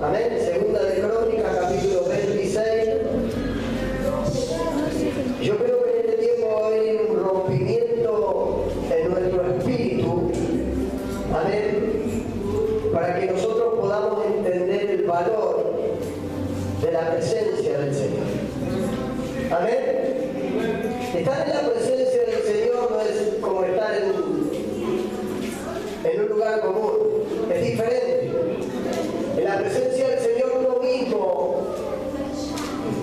Amén. Segunda de Crónicas, capítulo 26. Yo creo que en este tiempo hay un rompimiento en nuestro espíritu. Amén. Para que nosotros podamos entender el valor de la presencia del Señor. Amén. Estar en la presencia del Señor no es como estar en un lugar común, es diferente. En la presencia del Señor uno mismo,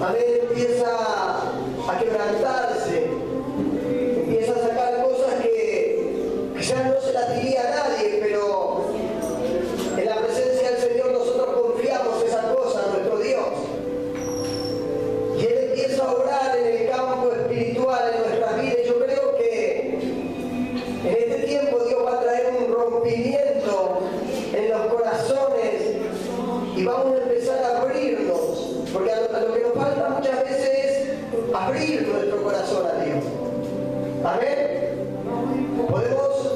amén, empieza a quebrantarse, empieza a sacar cosas que ya no se las diría a nadie, pero en la presencia del Señor nosotros confiamos esas cosas a nuestro Dios. Y Él empieza a obrar en el campo espiritual en nuestras vidas. Yo creo que en este tiempo Dios va a traer un rompimiento en los corazones y vamos a empezar a abrirnos, porque a lo que nos falta muchas veces es abrir nuestro corazón a Dios. Amén. Podemos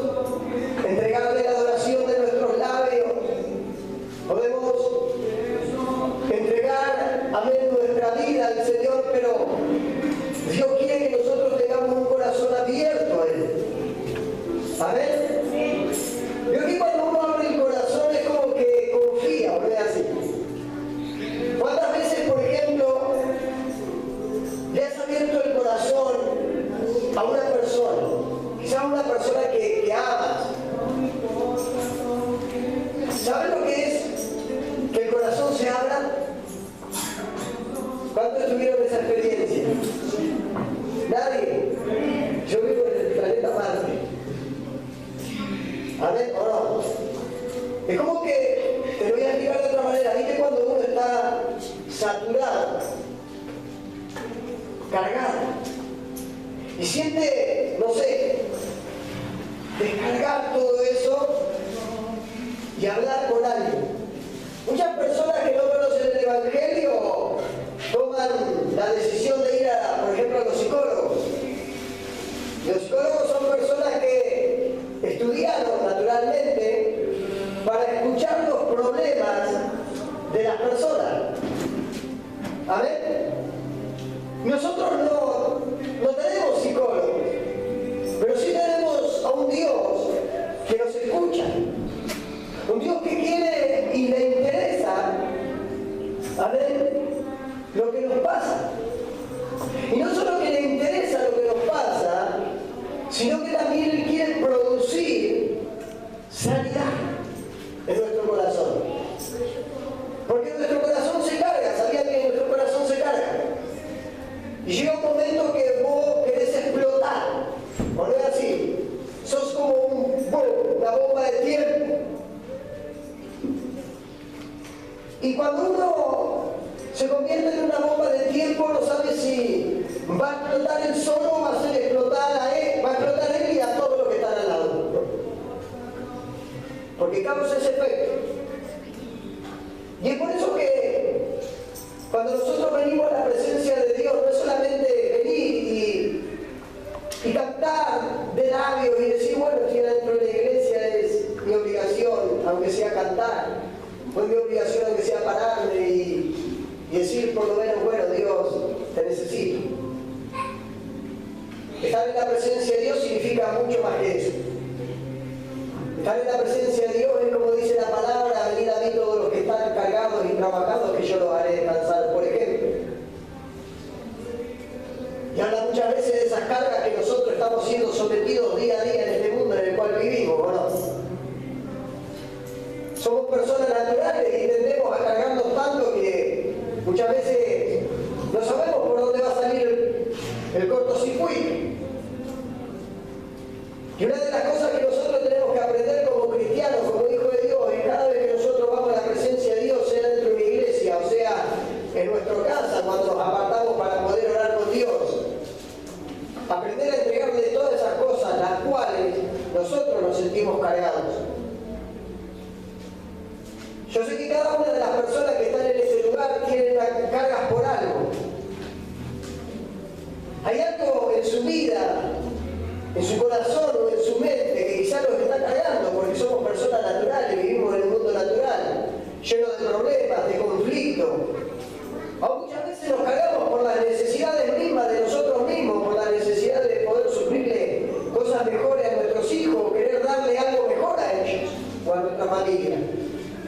entregarle la adoración de nuestros labios, podemos entregar, amén, nuestra vida al Señor, pero Dios quiere que nosotros tengamos un corazón abierto a Él. Amén. Yo que cuando uno abre el corazón es como que confía, ¿no es así? ¿Cuántas veces, por ejemplo, le has abierto el corazón a una persona? Quizás una persona que amas. ¿Sabes lo que es que el corazón se abra? ¿Cuántos tuvieron esa experiencia? Nadie. Yo vivo en el planeta Marte. ¿Amén o no? Es como que, te lo voy a explicar de otra manera, ¿viste cuando uno está saturado, cargado, y siente, no sé, descargar todo eso y hablar con alguien? Muchas personas que no conocen el Evangelio toman la decisión de ir por ejemplo, a los psicólogos. Los psicólogos son personas que estudiaron naturalmente para escuchar los problemas de las personas. ¿Amén? Nosotros no tenemos psicólogos, pero sí tenemos a un Dios que nos escucha. Un Dios que quiere y le interesa, amén, lo que nos pasa. Y no solo que le interesa lo que nos pasa, sino que también Él quiere producir sanidad en nuestro corazón. Porque nuestro corazón se carga, ¿sabían que nuestro corazón se carga? Y llega un momento que vos querés explotar, ¿o no es así? Sos como una bomba de tiempo. Y cuando uno se convierte en una bomba de tiempo, no sabe si va a explotar él solo o va a hacer explotar a él, va a explotar él y a todos los que están al lado. Porque causa ese efecto. Y es por eso que cuando nosotros venimos a la presencia de Dios, no es solamente venir y cantar de labios y decir, bueno, estoy dentro de la iglesia, es mi obligación, aunque sea cantar. Fue mi obligación, aunque sea pararme y decir por lo menos, bueno, Dios, te necesito. Estar en la presencia de Dios significa mucho más que eso. Estar en la presencia de Dios es como dice la palabra, venid a mí todos los que están cargados y trabajados, que yo los haré descansar, por ejemplo. Y habla muchas veces de esas cargas que nosotros estamos siendo sometidos día a día en este mundo en el cual vivimos, ¿o no? Somos personas naturales y tendemos a cargarnos tanto que muchas veces no sabemos por dónde va a salir el cortocircuito. Y una de las cosas que nosotros tenemos que aprender como cristianos, como hijos problemas, de conflicto. Aún muchas veces nos cargamos por las necesidades mismas de nosotros mismos, por la necesidad de poder suplirle cosas mejores a nuestros hijos, querer darle algo mejor a ellos o a nuestra familia.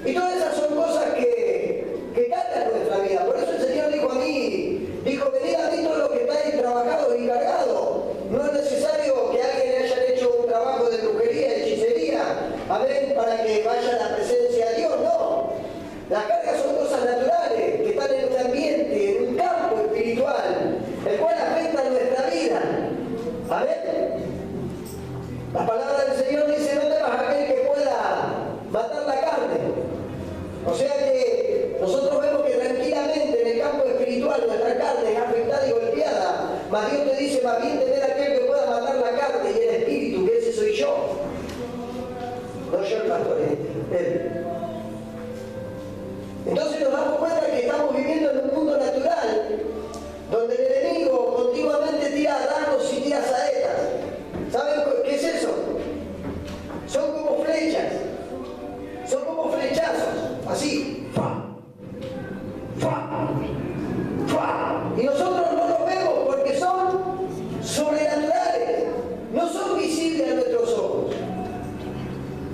Y todas esas son cosas que cargan nuestra vida. Por eso el Señor dijo a mí, venid a mí todos los que estáis trabajados y cargados. No es necesario que alguien le haya hecho un trabajo de brujería, hechicería, amén, para que vaya a la presencia de Dios, no. Las cargas son cosas naturales, que están en un ambiente, en un campo espiritual, el cual afecta a nuestra vida. Amén. La palabra del Señor dice, no temas a aquel que pueda matar la carne. O sea que nosotros vemos que tranquilamente en el campo espiritual nuestra carne es afectada y golpeada, mas Dios te dice, más bien tener a aquel que pueda matar la carne y el espíritu, que ese soy yo. No yo el pastor, él. Entonces nos damos cuenta que estamos viviendo en un mundo natural, donde el enemigo continuamente tira dardos y tira saetas. ¿Saben qué es eso? Son como flechas, son como flechazos, así. Y nosotros no los vemos porque son sobrenaturales, no son visibles a nuestros ojos.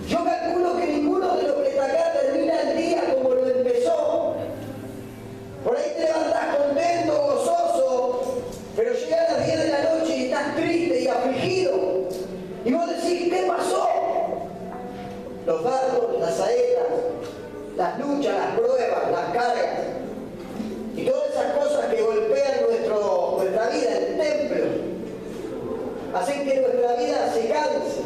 Yo calculo que ninguno de los que está acá termina el día como lo empezó. Por ahí te levantás contento, gozoso, pero llega a las 10 de la noche y estás triste y afligido. Y vos decís, ¿qué pasó? Los dardos, las saetas, las luchas, las pruebas, las cargas y todas esas cosas que golpean nuestra vida, el templo, hacen que nuestra vida se canse.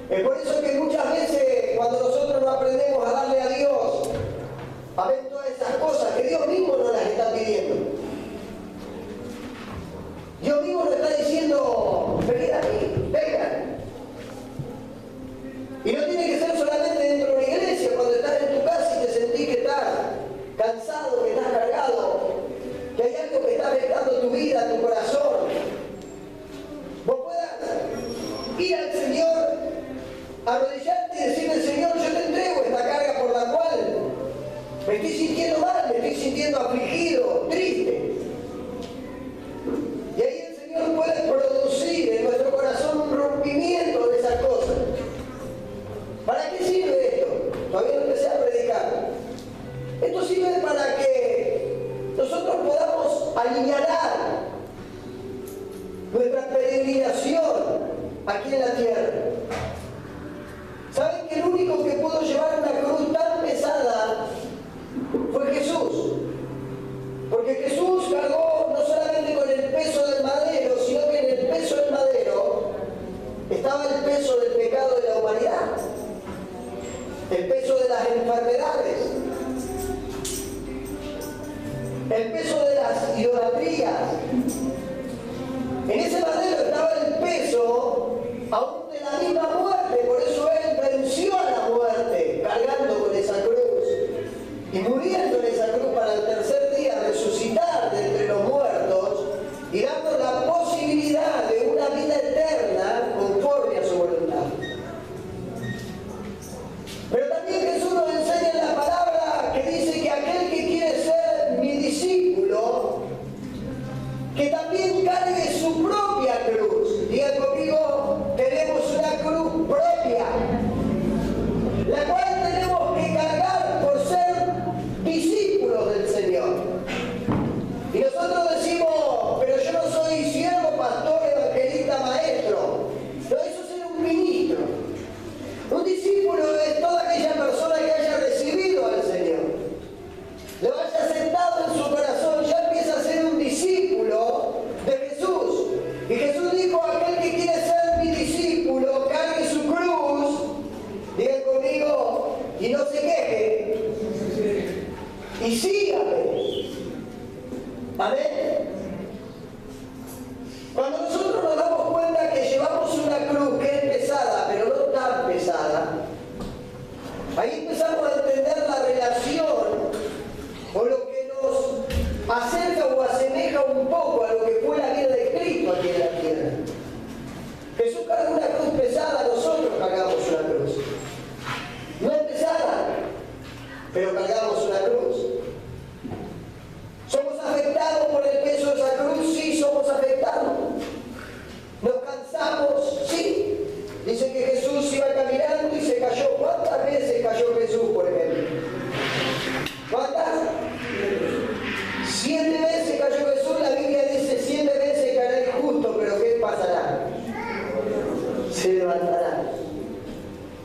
Es por eso que muchas veces cuando nosotros no aprendemos a darle a Dios, a ver todas esas cosas que Dios mismo nos las está pidiendo. Dios mismo nos está diciendo, venid a mí, vengan. Y no tiene que ser solamente dentro de una iglesia, cuando estás en tu casa y te sentís que estás cansado, que estás cargado, que hay algo que está afectando tu vida, tu corazón. Vos puedas ir al Señor, arrodillarte y decirle, Señor, yo te entrego esta carga por la cual me estoy sintiendo mal, me estoy sintiendo afligido, triste. Y ahí el Señor puede producir en nuestro corazón un rompimiento de esas cosas. ¿Para qué sirve esto? Todavía no empecé a predicar. Esto sirve para que nosotros podamos alinear nuestra peregrinación aquí en la tierra. ¿Saben que el único que pudo llevar una cruz tan pesada fue Jesús? Porque Jesús cargó no solamente con el peso del madero, sino que en el peso del madero estaba el peso del pecado de la humanidad, el peso de las enfermedades, el peso de las idolatrías. En ese madero estaba el peso aún de la misma muerte, por eso Él venció a la muerte cargando con esa cruz y muriendo en esa cruz para el tercer día resucitar de entre los muertos y dando la posibilidad de una vida eterna conforme a su voluntad. Pero también Jesús nos enseña en la palabra que dice que aquel que quiere ser mi discípulo, que también cargue su propia cruz. Digan conmigo, tenemos una cruz propia, la cual tenemos que cargar por ser discípulos del Señor. Y nosotros decimos, pero yo no soy siervo, pastor, evangelista, maestro. No, eso es ser un ministro. Un discípulo es toda aquella persona que haya recibido al Señor, lo haya aceptado en su corazón, ya empieza a ser un discípulo de Jesús. Y Jesús dijo, aquel que quiere ser mi discípulo, cargue su cruz, digan conmigo, y no se queje, y sígame. Amén. Cuando nosotros nos damos cuenta que llevamos una cruz que es pesada, pero no tan pesada, ahí empezamos a entender la relación o lo que nos acerca o asemeja un poco a lo que fue la vida de Cristo aquí en la tierra. Jesús cargó una cruz pesada, nosotros cargamos una cruz. No es pesada, pero cargamos una la cruz. ¿Somos afectados por el peso de esa cruz? Sí, somos afectados. ¿Nos cansamos? Sí. Dice que Jesús iba caminando y se cayó. ¿Cuántas veces cayó Jesús, por ejemplo? ¿Cuántas? 7 veces cayó Jesús. La Biblia dice 7 veces caerá el justo, pero ¿qué pasará? Se levantará.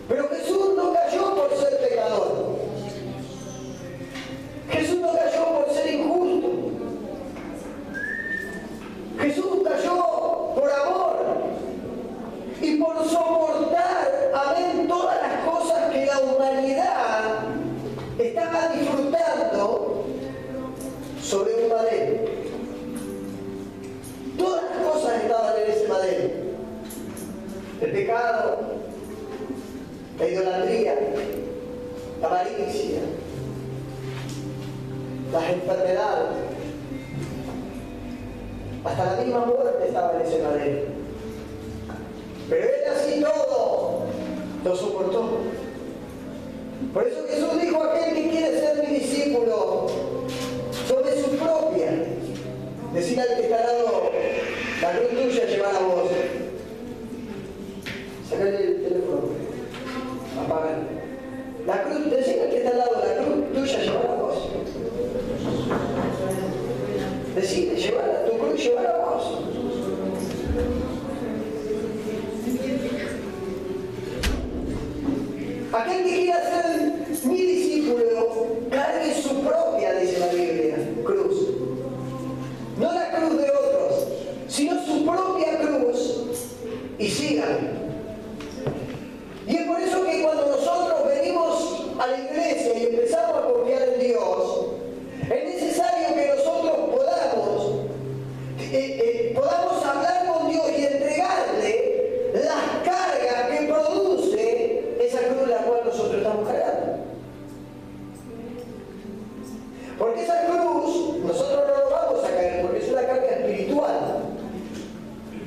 Pero Jesús no cayó por ser pecador. Jesús no cayó por ser injusto. Jesús cayó por amor y por soportar, amén, todas las cosas que la humanidad estaba disfrutando sobre un madero. Todas las cosas estaban en ese madero. El pecado, la idolatría, la avaricia, las enfermedades, hasta la misma muerte estaba en ese madero. Pero él así todo lo soportó. Por eso Jesús dijo: aquel que quiere ser mi discípulo, tome su propia. Decir al que está al lado, la cruz tuya llevará vos. Sacale el teléfono, apágalo. La cruz, decir al que está al lado, la cruz tuya llevará vos. Decide, llevarla, tu cruz llevará vos. Aquel que quiera ser mi discípulo, cargue su propia, dice la Biblia, cruz. No la cruz de otros, sino su propia cruz, y síganme. Y es por eso que cuando nosotros venimos a la iglesia y empezamos a confiar en Dios, es necesario que nosotros podamos hablar con Dios y entregarle las cargas que produce esa cruz la cual nosotros estamos cargando. Porque esa cruz nosotros no lo vamos a caer, porque es una carga espiritual.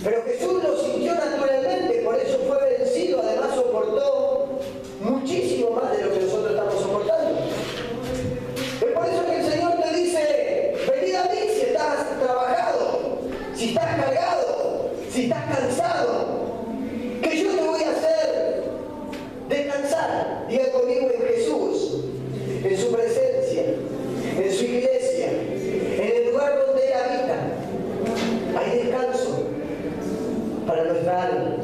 Pero Jesús lo sintió naturalmente, por eso fue vencido, además soportó muchísimo más de lo que nosotros estamos soportando. Es por eso que el Señor te dice: venid a mí si estás trabajado, si estás cargado, si estás cansado, que yo te voy a hacer descansar. Diga conmigo: en Jesús, en su presencia, en su iglesia, en el lugar donde Él habita, hay descanso para nuestra alma.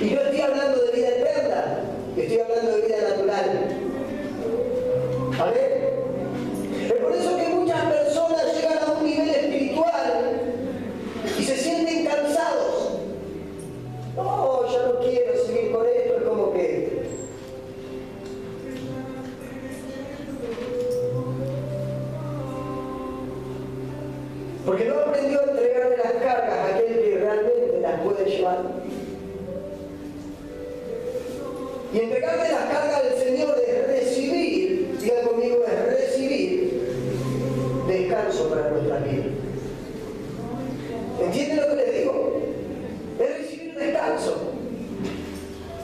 Y no estoy hablando de vida eterna, estoy hablando de vida natural. ¿Amén? Es por eso que muchas personas llegan a un nivel espiritual y se sienten cansados. No, ya no quiero seguir con esto, es como que... porque no aprendió a entregarle las cargas a aquel que realmente las puede llevar. Y entregarle las cargas del Señor es recibir, diga conmigo, es recibir descanso para nuestra vida. ¿Entienden lo que les digo? Es recibir descanso.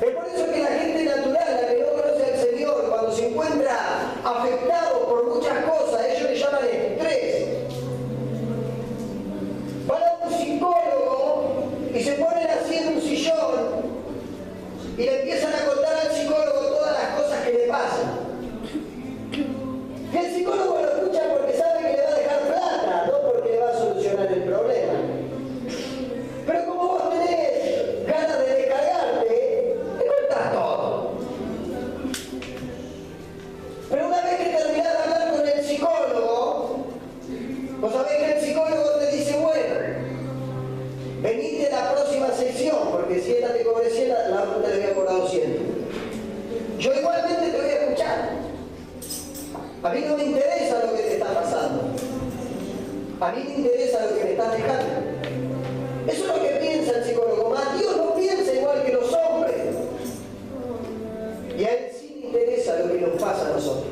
Es por eso que la gente natural, la que no conoce al Señor, cuando se encuentra afectado por muchas cosas, ellos le llaman estrés. Van a un psicólogo y se ponen así en un sillón y le empiezan a contar al psicólogo todas las cosas que le pasan. Y el psicólogo lo escucha porque sabe que le va a dejar plata, no porque le va a solucionar el problema. Pero como vos tenés ganas de descargarte, te contás todo. Pero una vez que terminás de hablar con el psicólogo, vos sabés que el psicólogo te dice: bueno, venite a la próxima sección, porque si esta te cobré 100, la otra te voy a cobrar 200. Yo igualmente te voy a escuchar. A mí no me interesa lo que te está pasando. A mí me interesa lo que me estás dejando. Eso es lo que piensa el psicólogo. Mas Dios no piensa igual que los hombres. Y a Él sí le interesa lo que nos pasa a nosotros.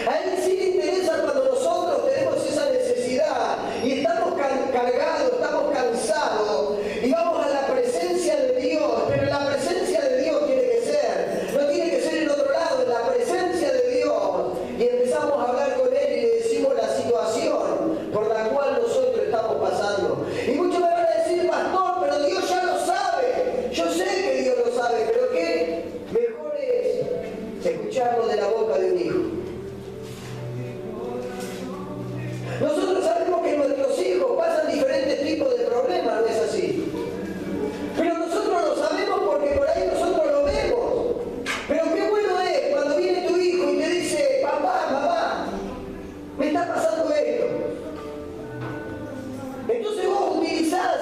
A Él sí le interesa cuando nosotros tenemos esa necesidad y estamos cargados, estamos cansados y vamos a la presencia de Dios. Pero la presencia de Dios tiene que ser, no tiene que ser en otro lado, en la presencia de escucharlo de la boca de un hijo. Nosotros sabemos que nuestros hijos pasan diferentes tipos de problemas, ¿no es así? Pero nosotros lo sabemos porque por ahí nosotros lo vemos. Pero qué bueno es cuando viene tu hijo y te dice, papá, mamá, me está pasando esto. Entonces vos utilizás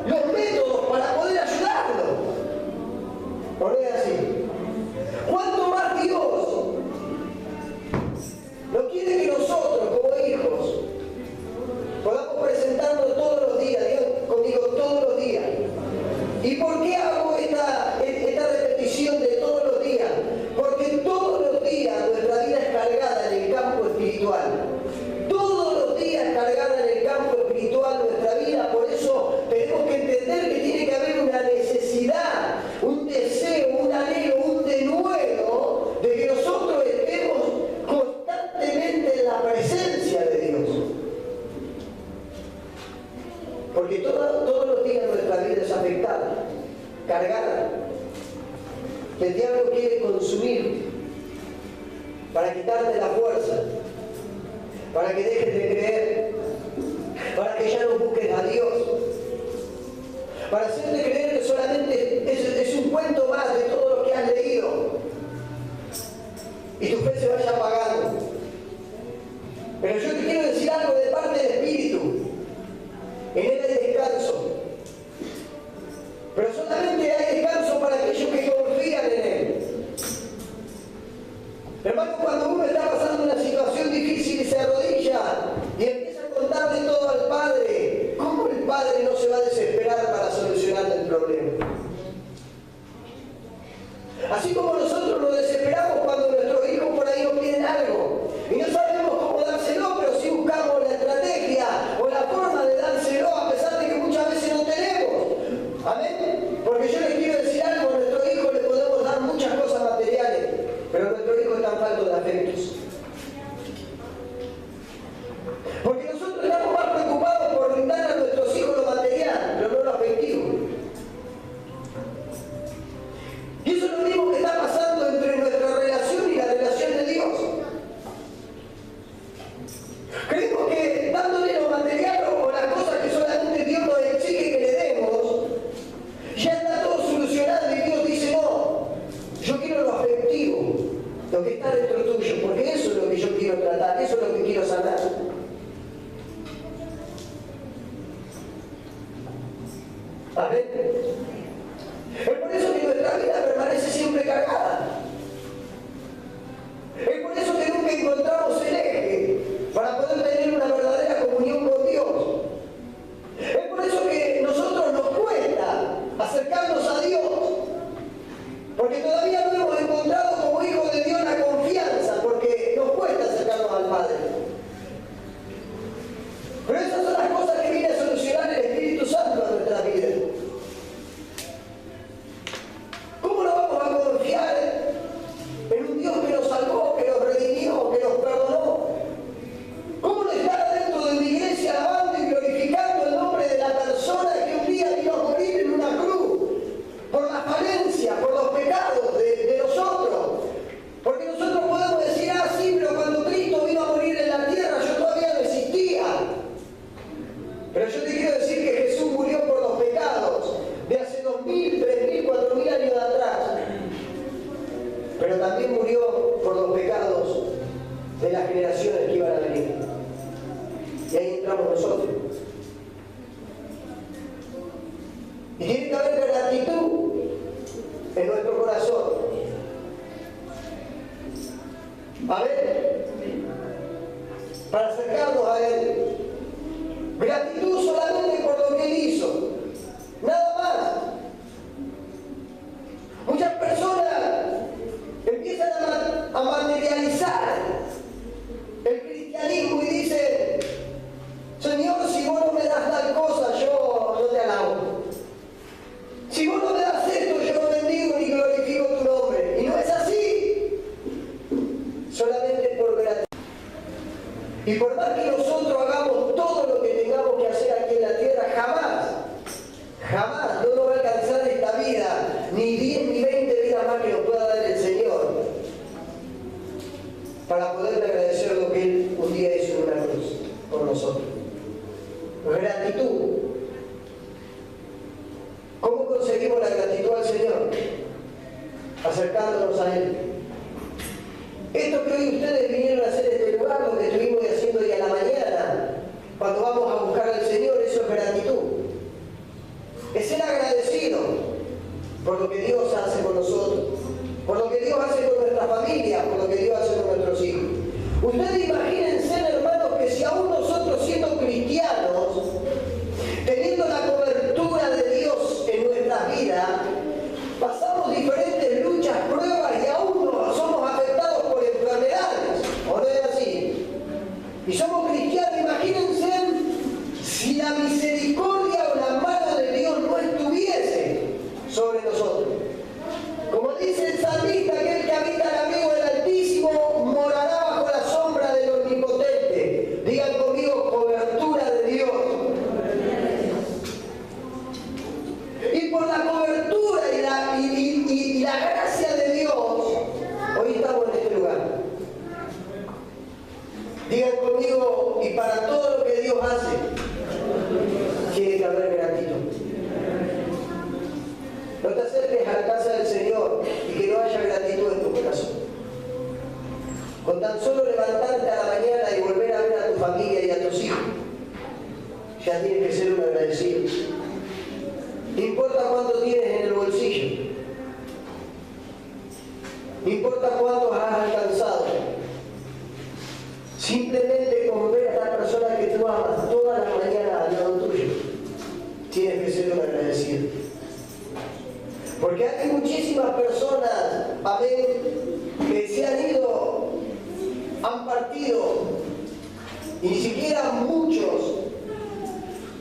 los métodos para poder ayudarlo. ¿No es así? ¿Cuánto más Dios no quiere que nosotros, como hijos, podamos presentarnos todos los días? Dios conmigo, todos los días. ¿Y por qué hago esta repetición de todos los días? Porque todos los días nuestra vida es cargada en el campo espiritual. Todos los días es cargada en el campo espiritual nuestra vida. Por eso tenemos que entender que tiene que haber una necesidad, un deseo, un anhelo, un denuedo de que nosotros estemos constantemente en la presencia de Dios. Porque todos los días nuestra vida es afectada, cargada. El diablo quiere consumir para quitarte la fuerza, para que dejes de creer, para que ya no busques a Dios, para hacerte creer que solamente es un cuento más de todo lo que has leído y tu fe se vaya apagando. Pero yo te quiero decir algo de parte del Espíritu. En él hay descanso. Pero solamente hay descanso para aquellos que confían en él. Hermano, cuando uno está pasando una situación difícil y se arrodilla y empieza a contarle todo al Padre, ¿cómo el Padre no se va a desesperar para solucionar el problema? Así como nosotros nos desesperamos cuando nuestros hijos por ahí nos piden algo y no sabemos cómo dárselo, pero sí buscamos la estrategia o la forma de dárselo a pesar de que muchas veces no tenemos. ¿Amén? Porque yo les quiero decir algo, a nuestros hijos les podemos dar muchas cosas materiales, pero nuestros hijos están faltos de afectos. Porque nosotros estamos más preocupados por brindar a nuestros hijos lo material, pero no lo afectivo. Y eso es lo mismo que está pasando entre nuestra relación y la relación de Dios. Creemos que dándole lo material o las cosas que solamente Dios nos exige que le demos, ya está todo solucionado y Dios dice, no, yo quiero lo afectivo, lo que está dentro tuyo, porque eso es lo que yo quiero tratar, eso es lo que quiero sanar. ¿Amén? Es por eso que nuestra vida permanece siempre cargada. Es por eso que nunca encontramos el eje para poder tener una verdadera comunión con Dios. Es por eso que nosotros nos cuesta acercarnos a Dios, porque todavía no hemos encontrado como hijos de Dios la confianza, porque nos cuesta acercarnos al Padre. Pero esas son las cosas que viene a solucionar el Espíritu Santo a nuestras vidas. ¿Cómo no vamos a confiar en un Dios que nos salvó, que nos redimió, que nos perdonó? ¿Cómo no estar dentro de una iglesia alabando y glorificando el nombre de la persona que un día vino a morir en una cruz por la falencia, por los pecados de nosotros? Porque nosotros podemos decir, ah, sí, pero cuando Cristo vino a morir en la tierra yo todavía no existía. Pero yo te quiero decir que Jesús murió por los pecados de hace 2000, 3000, 4000 años atrás. Pero también murió por los pecados de las generaciones que iban a venir. Y ahí entramos nosotros. Y tiene que haber gratitud en nuestro corazón. A ver, para acercarnos a Él. Gratitud solamente por lo que Él hizo. Nada más. Muchas personas empiezan a materializar el cristianismo y dicen, Señor, si vos no me das tal cosa, yo no te alabo. Si vos no me das esto, yo no bendigo ni glorifico tu nombre. Y no es así. Solamente por gratitud. Y por más que nosotros hagamos todo lo que tengamos que hacer aquí en la tierra, jamás no nos va a alcanzar esta vida, ni 10 ni 20 vidas más que nos pueda dar el Señor, para poderle agradecer lo que Él un día hizo en una cruz por nosotros. Gratitud. ¿Cómo conseguimos la gratitud al Señor? Acercándonos a Él. Esto que hoy ustedes vinieron a hacer en este lugar, lo que estuvimos haciendo hoy a la mañana, cuando vamos a buscar al Señor, eso es gratitud. Es ser agradecido por lo que Dios hace con nosotros, por lo que Dios hace con nuestra familia, por lo que Dios hace con nuestros hijos. Ustedes imagínense, hermanos, que si aún nosotros siendo cristianos, teniendo la cobertura de Dios en nuestra vida, pasamos diferentes luchas, pruebas y aún no somos afectados por enfermedades, ¿o no es así? Y somos cristianos, imagínense si la misericordia o la mano de Dios no estuviese sobre nosotros. Como dice el salmista, aquel que habita el abrigo del Altísimo morará bajo la sombra del Omnipotente. Digan conmigo, cobertura de Dios. Y por la cobertura y la gracia de Dios, hoy estamos en este lugar. Digan conmigo, y para todo lo que Dios hace, tiene que haber gratitud. No te acerques a la casa del Señor y que no haya gratitud en tu corazón. Con tan solo levantarte a la mañana y volver a ver a tu familia y a tus hijos, ya tienes que ser un agradecido. No importa cuánto tienes en el bolsillo, no importa cuánto has alcanzado, simplemente con ver a la persona que tú amas toda la mañana al lado tuyo, tienes que ser un agradecido. Porque hay muchísimas personas, amén, que se han ido, han partido, y ni siquiera muchos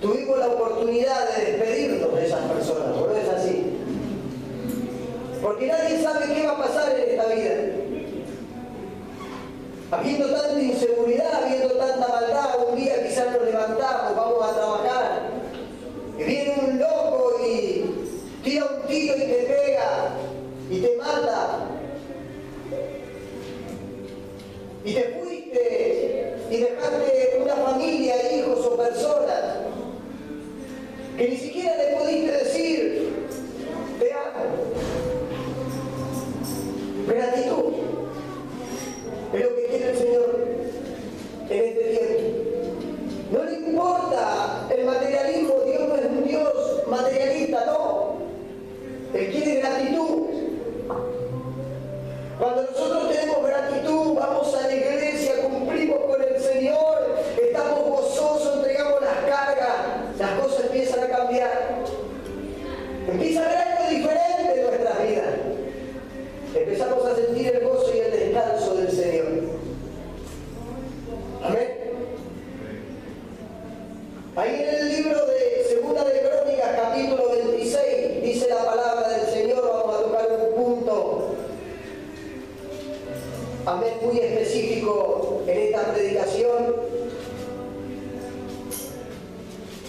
tuvimos la oportunidad de despedirnos de esas personas, ¿no es así? Porque nadie sabe qué va a pasar en esta vida. Habiendo tanta inseguridad, habiendo tanta maldad, un día quizás nos levantamos, vamos a trabajar, y viene un loco y tira un tiro y te pega, y te mata, y te fuiste, y dejaste una familia, hijos o personas, que ni siquiera le pudiste decir, te amo. Gratitud es lo que quiere el Señor en este tiempo. No le importa el materialismo, Dios no es un Dios materialista, no. Él quiere gratitud. Cuando nosotros tenemos gratitud, vamos a la iglesia, cumplimos con el Señor, estamos gozosos, entregamos las cargas, las cosas empiezan a cambiar. Empieza a haber algo diferente en nuestras vidas. Empezamos a sentir el gozo y el descanso del Señor. Amén. Ahí en el libro de Segunda de Crónicas, capítulo 26, dice la palabra del Señor. Vamos a tocar un punto, amén, muy específico en esta predicación.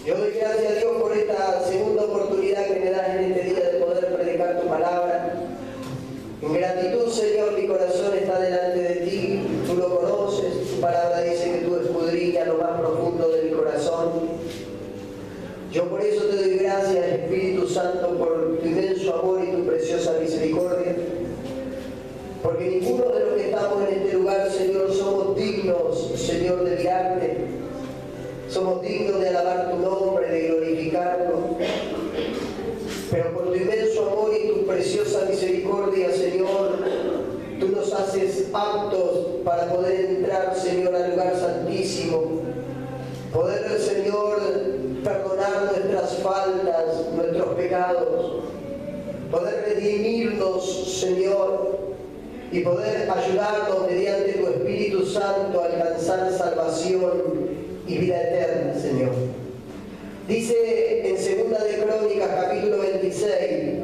Yo doy gracias a Dios por esta segunda oportunidad que me das en este día de poder predicar tu palabra. En gratitud, Señor, mi corazón está delante de ti, tú lo conoces, tu palabra dice que tú escudriñas lo más profundo de mi corazón. Yo por eso te doy gracias, Espíritu Santo, por tu inmenso amor y tu preciosa misericordia. Porque ninguno de los que estamos en este lugar, Señor, somos dignos, Señor, de mirarte. Somos dignos de alabar tu nombre, de glorificarlo. Pero por tu inmenso amor y tu preciosa misericordia, Señor, tú nos haces aptos para poder entrar, Señor, al lugar santísimo. Poder, Señor, perdonar nuestras faltas, nuestros pecados. Poder redimirnos, Señor, y poder ayudarnos mediante tu Espíritu Santo a alcanzar salvación y vida eterna, Señor. Dice en Segunda de Crónicas, capítulo 26,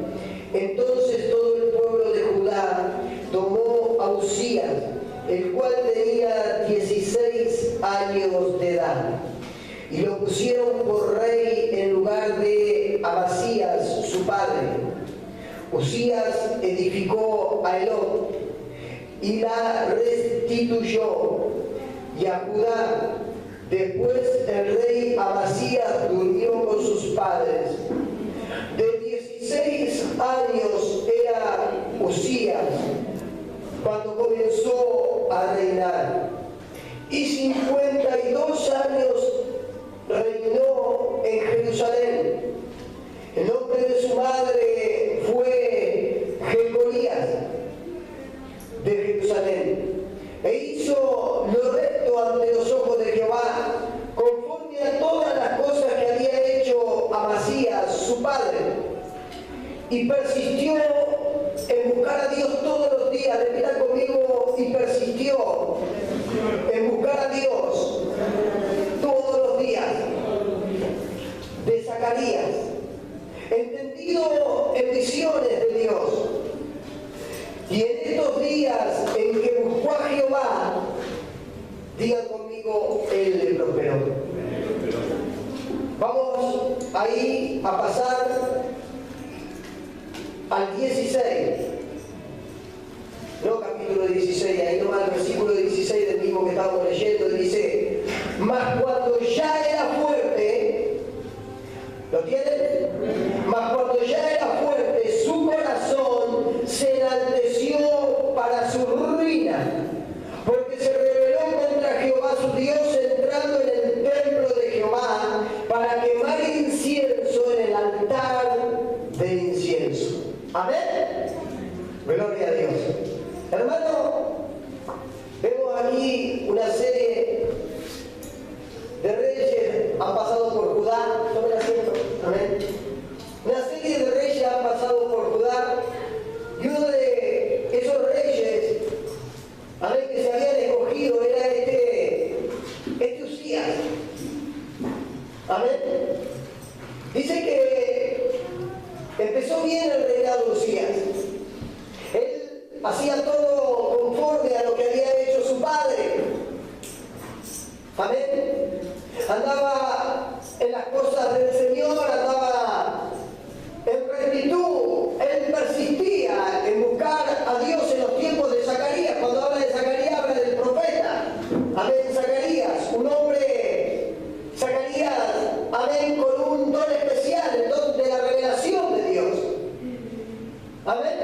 entonces todo el pueblo de Judá tomó a Uzías, el cual tenía 16 años de edad, y lo pusieron por rey en lugar de Abasías, su padre. Uzías edificó a Elot y la destituyó, y a Judá. Después el rey Amasías durmió con sus padres. De 16 años era Usías cuando comenzó a reinar, y 52 años reinó en Jerusalén. El nombre de su madre fue Jecolías de Jerusalén, e hizo lo recto ante los ojos de Jehová, conforme a todas las cosas que había hecho Amasías su padre, y persistió en buscar a Dios todos los días. Repita conmigo: y persistió en buscar a Dios todos los días. De Zacarías, entendido en visiones de Dios. Y en estos días en que buscó a Jehová, digan conmigo, Él le prosperó. Vamos ahí a pasar al 16. No capítulo 16, ahí nomás el versículo 16 del mismo que estamos leyendo, dice: mas cuando ya era fuerte, ¿lo tienen? Mas cuando ya era fuerte, su corazón se enalteció para su ruina, porque se rebeló contra Jehová su Dios, entrando en el templo de Jehová para quemar incienso en el altar de incienso. Amén. Gloria a Dios. Hermano, vemos aquí una serie de reyes han pasado por Judá. Tomen asiento. Amén. Una serie de reyes han pasado por Judá, y uno de esos reyes, amén, que se habían escogido era este Usías. Amén. Dice que empezó bien el reinado de Usías. Él hacía todo conforme a lo que había hecho su padre. Amén. Andaba en las cosas del Señor, andaba en rectitud. Él persistía en buscar a Dios en los tiempos de Zacarías. Cuando habla de Zacarías, habla del profeta. Amén. Zacarías, un hombre, Zacarías, amén, con un don especial, el don de la revelación de Dios. Amén.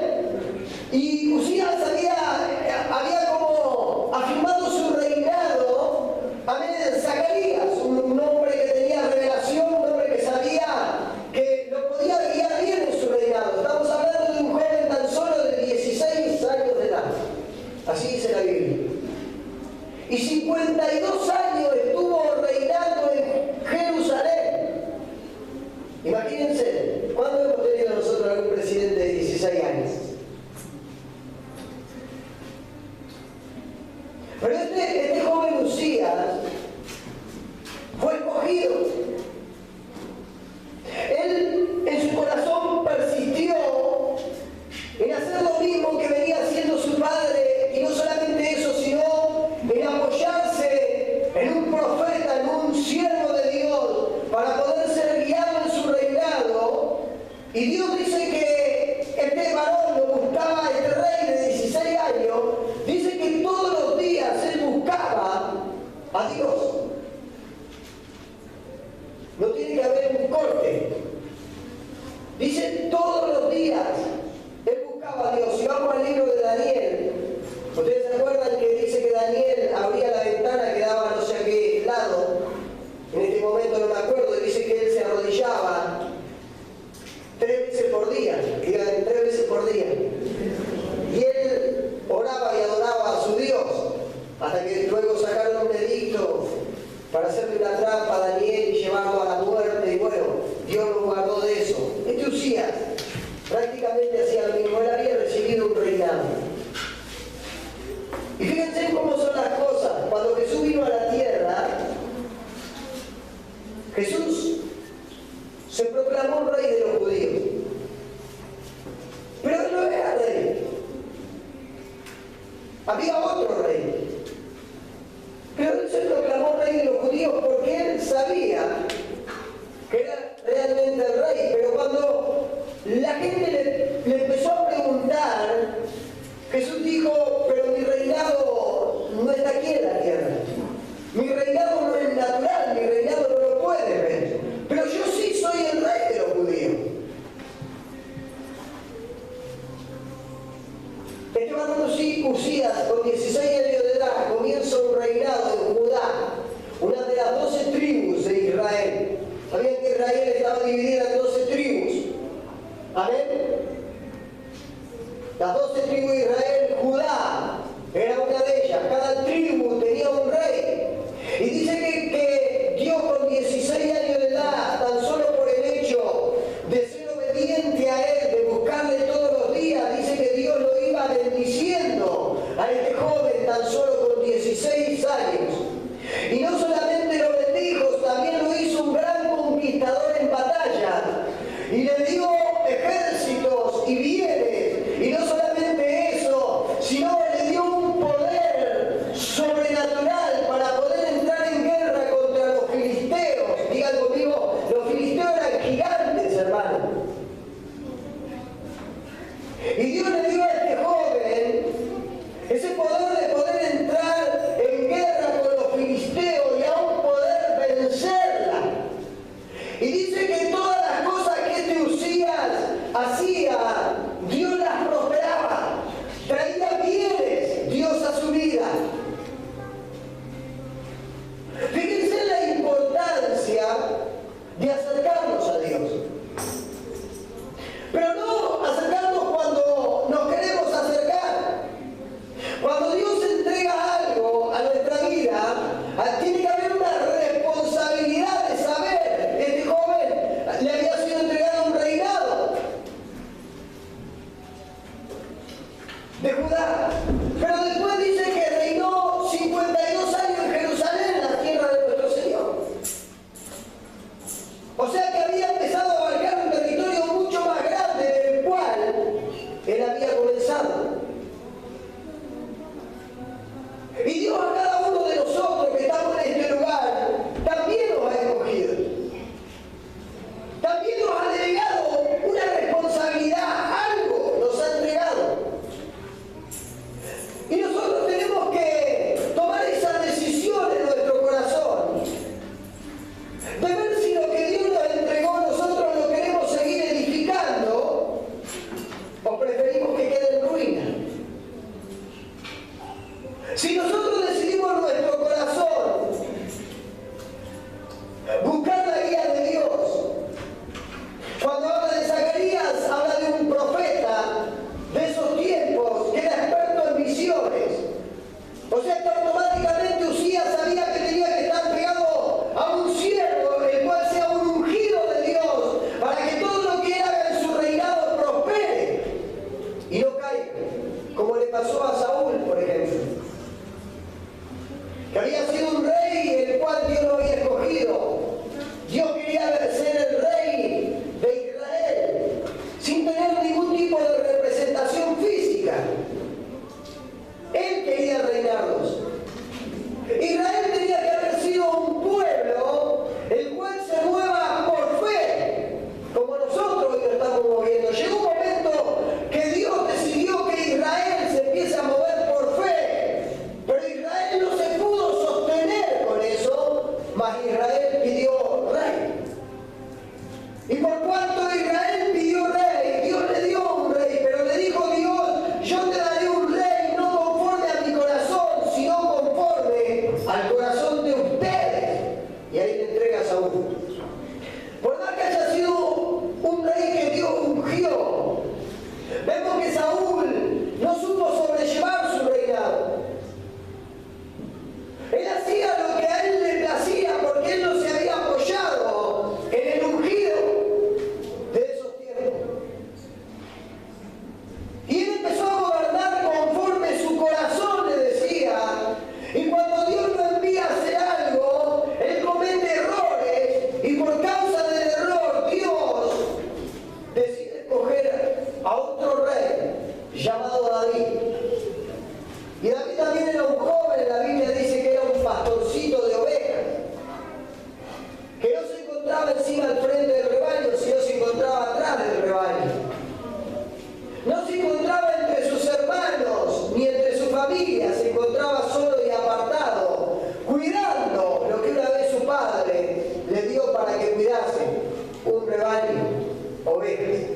Y Usías había como afirmado su reinado, amén, en Zacarías, un hombre que tenía revelación, un hombre que sabía que lo podía guiar bien en su reinado. Estamos hablando de un joven tan solo de 16 años de edad. Así dice la Biblia. Y 52 años estuvo reinando en Jerusalén. Imagínense, ¿cuándo hemos tenido nosotros algún presidente de 16 años? Pero este joven Usías fue escogido. Él en su corazón persistió en hacer lo mismo que venía haciendo su padre, y no solamente eso, sino en apoyarse en un profeta, en un siervo de Dios, para poder ser guiado en su reinado. Y Dios dice que este varón lo buscaba, este rey de 16 años, dice que todos los días él buscaba a Dios. No tiene que haber un corte. Dice todos los días él buscaba a Dios. Si vamos al libro de Daniel, ustedes se acuerdan que dice que Daniel abría la ventana que daba no sé a qué lado. En este momento no me acuerdo. Dice que él se arrodillaba 3 veces por día. Digan, 3 veces por día. Y él oraba y adoraba a su Dios, hasta que luego sacaron un edicto para hacerle una trampa a Daniel y llevarlo a la muerte. Y bueno, Dios lo guardó de eso. Este Usías prácticamente hacía lo mismo. Él había recibido un reinado. Y fíjense cómo son las cosas. Cuando Jesús vino a la tierra, Jesús se proclamó rey de los judíos. Pero él no era rey. Había otro rey. Pero él se proclamó rey de los judíos porque él sabía que era realmente el rey. Pero cuando la gente le que había sido un rey el cual Dios lo había escogido. Dios quería ser el rey de Israel, sin tener ningún tipo de representación física. Él quería reinarlos. Israel tenía que haber sido un pueblo el cual se mueva por fe, como nosotros hoy nos estamos moviendo. Llegó un momento que Dios decidió que Israel se empiece a mover por fe, pero Israel no se pudo sostener con eso, mas Israel pidió rey. Y por cuanto Israel pidió rey, Dios le dio un rey, pero le dijo Dios: yo te daré un rey no conforme a mi corazón, sino conforme al corazón de ustedes. Y ahí le entrega a Saúl. Por más que haya sido un rey que Dios ungió, vemos que Saúl no supo sobrellevar su reinado. Él hacía lo que a él le placía porque él no se había apoyado en el ungido de esos tiempos. Y él empezó a gobernar conforme su corazón le decía. Y cuando Dios lo envía a hacer algo, él comete errores. Y por causa del error, Dios decide escoger a otro rey llamado David. Y David también era un joven, la Biblia dice que era un pastorcito de ovejas, que no se encontraba encima al frente del rebaño, sino se encontraba atrás del rebaño. No se encontraba entre sus hermanos, ni entre su familia, se encontraba solo y apartado, cuidando lo que una vez su padre le dio para que cuidase, un rebaño, ovejas.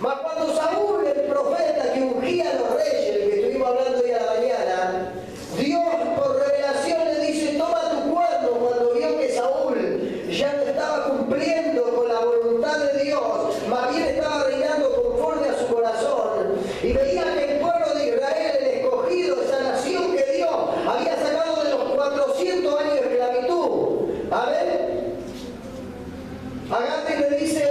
Mas cuando Saúl, el profeta que ungía a los reyes, el que estuvimos hablando hoy a la mañana, Dios por revelación le dice: toma tu cuerno, cuando vio que Saúl ya no estaba cumpliendo con la voluntad de Dios, más bien estaba reinando conforme a su corazón, y veía que el pueblo de Israel, el escogido, esa nación que Dios había sacado de los 400 años de esclavitud, amén, agarra y le dice: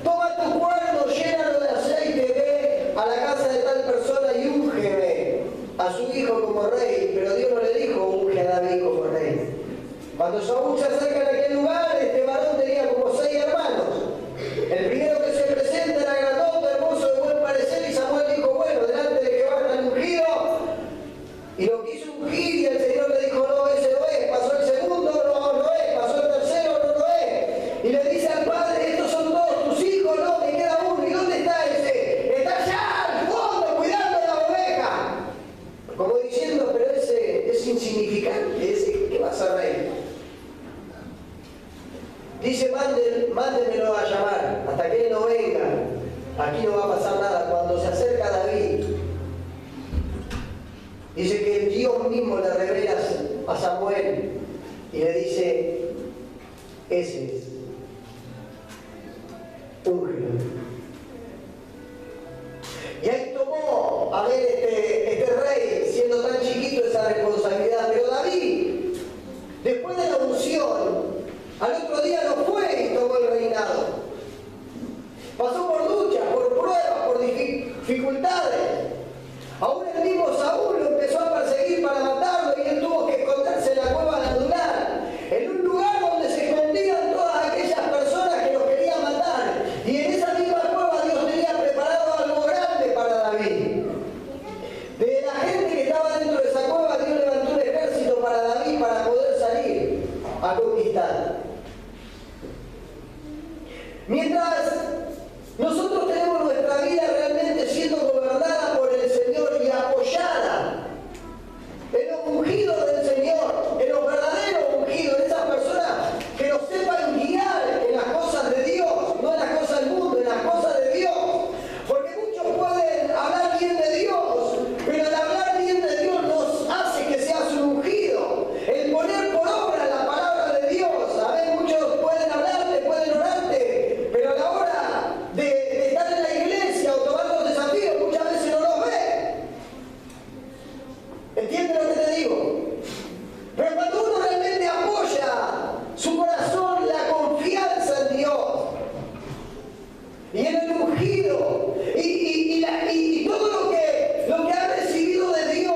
toma tu cuerno, llénalo de aceite, ve a la casa de tal persona y úngeme a su hijo como rey. Pero Dios no le dijo: unge a David como rey. Cuando Saúl se acerca en aquel lugar, este varón tenía como 6 hermanos. El primero que se presenta era grandote, hermoso, de buen parecer, y Samuel dijo: bueno, delante de Jehová está el ungido. Y lo quiso ungir, y el Señor le dijo: no, ese no es. Pasó el segundo, no es. Pasó el tercero, no es. Y le dice al padre: estos son todos tus hijos, no, me queda uno. ¿Y dónde está ese? Está allá al fondo cuidando de la oveja. Como diciendo: pero ese es insignificante, ese que va a ser rey. Dice: mándenmelo a llamar, hasta que él no venga, aquí no va a pasar nada. Cuando se acerca David, dice que el Dios mismo le revela a Samuel y le dice: ese es, úngelo. Y ahí tomó a ver este rey, siendo tan chiquito, esa responsabilidad. Pero David, después de la unción, al otro día no fue y tomó el reinado. Pasó por luchas, por pruebas, por dificultades. Aún el mismo Saúl lo empezó a perseguir para matarlo, y él tuvo que esconderse en la cueva de Adulam, en un lugar donde se escondían todas aquellas personas que los querían matar. Y en esa misma cueva Dios tenía preparado algo grande para David. De la gente que estaba dentro de esa cueva, Dios levantó un ejército para David para poder salir a conquistar. Mientras nosotros tenemos nuestra vida realmente siendo gobernada por el Señor y apoyada en los ungidos del Señor, en los verdaderos ungidos, en esas personas que nos sepan guiar en las cosas de Dios, no en las cosas del mundo, en las cosas de Dios. Porque muchos pueden hablar bien de Dios, pero el hablar bien de Dios nos hace que seas un ungido. El poner por obra la palabra de Dios. A ver, muchos pueden hablarte, pueden orarte, pero a la hora de estar en la iglesia o tomar los desafíos, muchas veces no los ve. ¿Entiendes lo que te digo? Pero cuando uno realmente apoya su corazón, la confianza en Dios y en el ungido y todo lo que ha recibido de Dios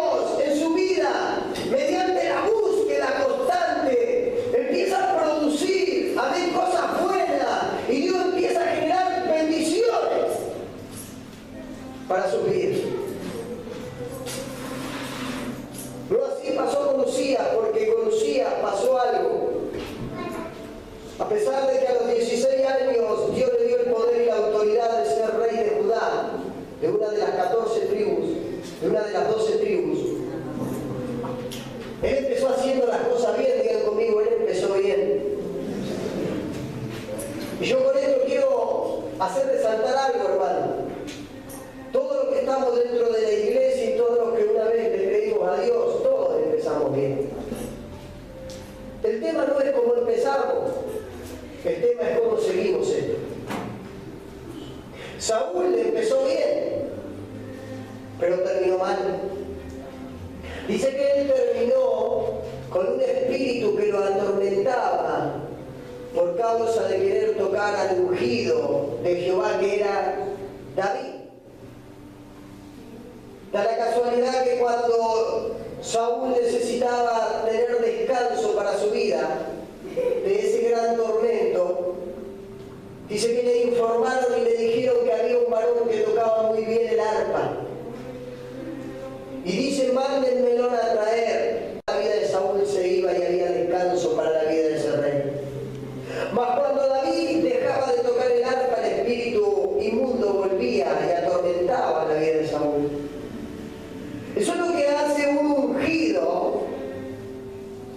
Él empezó haciendo las cosas bien, digan conmigo, él empezó bien. Y yo con esto quiero hacer resaltar algo, hermano. Todos los que estamos dentro de la iglesia y todos los que una vez le creímos a Dios, todos empezamos bien. El tema no es cómo empezamos, el tema es cómo seguimos esto. Saúl empezó bien, pero terminó mal. Dice que él terminó con un espíritu que lo atormentaba por causa de querer tocar al ungido de Jehová, que era David. Da la casualidad que cuando Saúl necesitaba tener descanso para su vida de ese gran tormento, dice que le informaron y le dijeron que había un varón que tocaba muy bien el arpa. Y dice, mándenmelo a traer. La vida de Saúl se iba y había descanso para la vida de ese rey. Mas cuando David dejaba de tocar el arpa, el espíritu inmundo volvía y atormentaba la vida de Saúl. Eso es lo que hace un ungido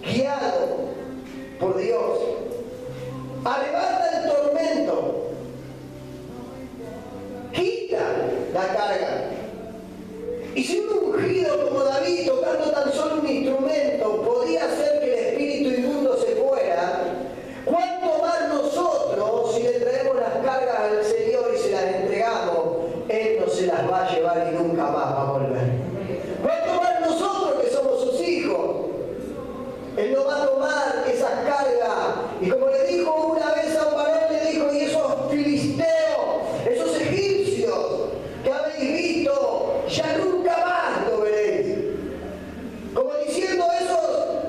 guiado por Dios. Arrebata el tormento, quita la carga. Y si un ungido como David, tocando tan solo un instrumento, podía hacer que el espíritu inmundo se fuera, ¿cuánto más nosotros, si le traemos las cargas al Señor y se las entregamos, Él no se las va a llevar y nunca más va a volver? ¿Cuánto más nosotros que somos sus hijos? Él no va a tomar esas cargas. Y como le dijo una vez a un varón, le dijo, y esos filisteos, esos egipcios que habéis visto, ya nunca más lo veréis. Como diciendo eso,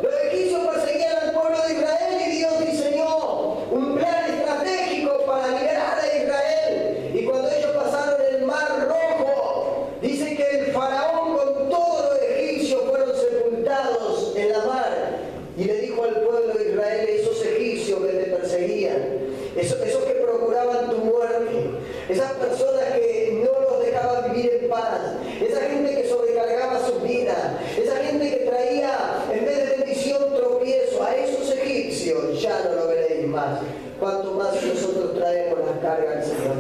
los egipcios perseguían al pueblo de Israel y Dios diseñó un plan estratégico para liberar a Israel. Y cuando ellos pasaron el Mar Rojo, dice que el faraón con todos los egipcios fueron sepultados en la mar. Y le dijo al pueblo de Israel, esos egipcios que te perseguían, esos que procuraban tu muerte, esas personas que no los dejaban vivir en paz, esa gente que sobrecargaba sus vidas, esa gente que traía en vez de bendición tropiezo, a esos egipcios ya no lo veréis más. Cuanto más nosotros traemos las cargas al Señor,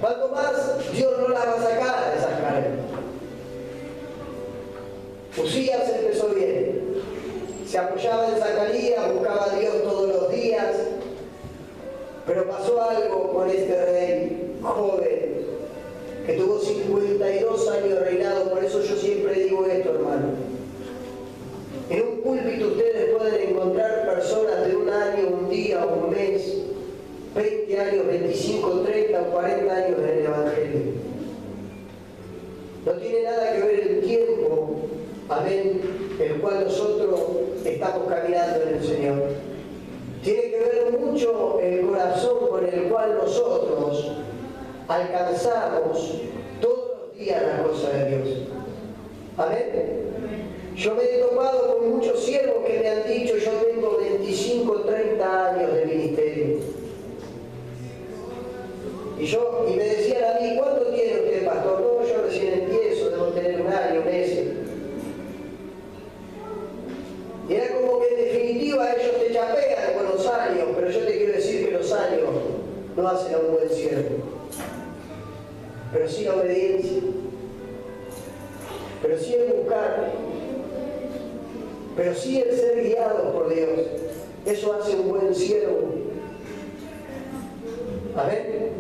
cuanto más Dios no las va a sacar esas cargas. Usías empezó bien. Se apoyaba en Zacarías, buscaba a Dios todos los días, pero pasó algo con este rey joven que tuvo 52 años de reinado. Por eso yo siempre digo esto, hermano. En un púlpito ustedes pueden encontrar personas de un año, un día, un mes, 20 años, 25, 30 o 40 años en el Evangelio. No tiene nada que ver el tiempo, amén, el cual nosotros estamos caminando en el Señor. Tiene que ver mucho el corazón con el cual nosotros alcanzamos todos los días las cosas de Dios. Amén. Yo me he topado con muchos siervos que me han dicho, yo tengo 25, 30 años de ministerio. Y me decían a mí, ¿cuánto tiene usted, pastor? No, yo recién empiezo, debo tener un año, meses. Y era como que en definitiva ellos te chapean con los años, pero yo te quiero decir que los años no hacen a un buen siervo. Pero sí la obediencia, pero sí el buscar, pero sí el ser guiado por Dios. Eso hace un buen siervo. Amén.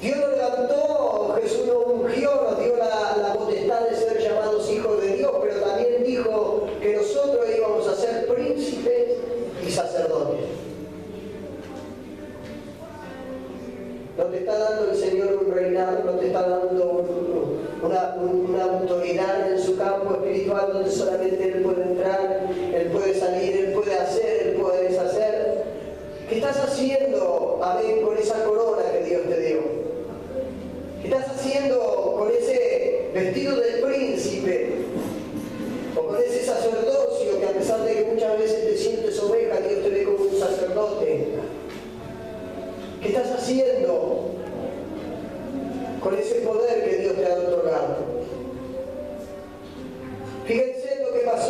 Dios nos levantó, Jesús nos ungió, nos dio la potestad de ser llamados hijos de Dios, pero también dijo que nosotros íbamos a ser príncipes y sacerdotes. No te está dando el Señor un reinado, no te está dando una autoridad en su campo espiritual donde solamente Él puede entrar, Él puede salir, Él puede hacer, Él puede deshacer. ¿Qué estás haciendo, amén, con esa corona que Dios te dio? ¿Qué estás haciendo con ese vestido del príncipe? O con ese sacerdocio que a pesar de que muchas veces te sientes oveja, Dios te ve como un sacerdote. ¿Qué estás haciendo con ese poder que Dios te ha otorgado? Fíjense lo que pasó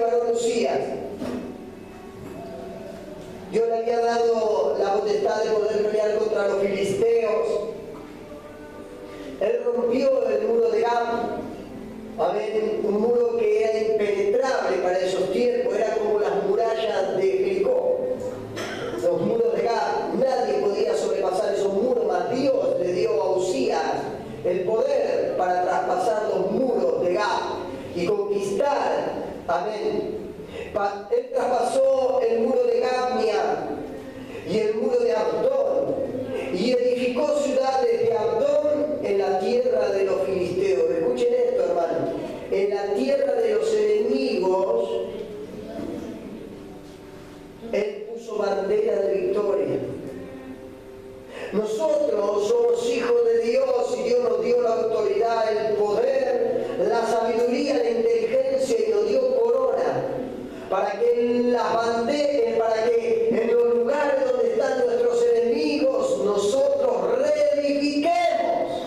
varón Usías, Dios le había dado la potestad de poder pelear contra los filisteos. Él rompió el muro de Gab, amén, un muro que era impenetrable para esos tiempos, era como las murallas de Jericó. Los muros de Gab, nadie podía sobrepasar esos muros, mas Dios le dio a Usías el poder para traspasar los muros de Gab y conquistar, amén. Él traspasó el muro de Gamia y el muro de Abdón y edificó ciudades de Abdón en la tierra de los filisteos. Escuchen esto, hermano. En la tierra de los enemigos, Él puso bandera de victoria. Nosotros somos hijos de Dios y Dios nos dio la autoridad, el poder, la sabiduría, la inteligencia y nos dio corona para que en los lugares donde están nuestros enemigos nosotros reedifiquemos.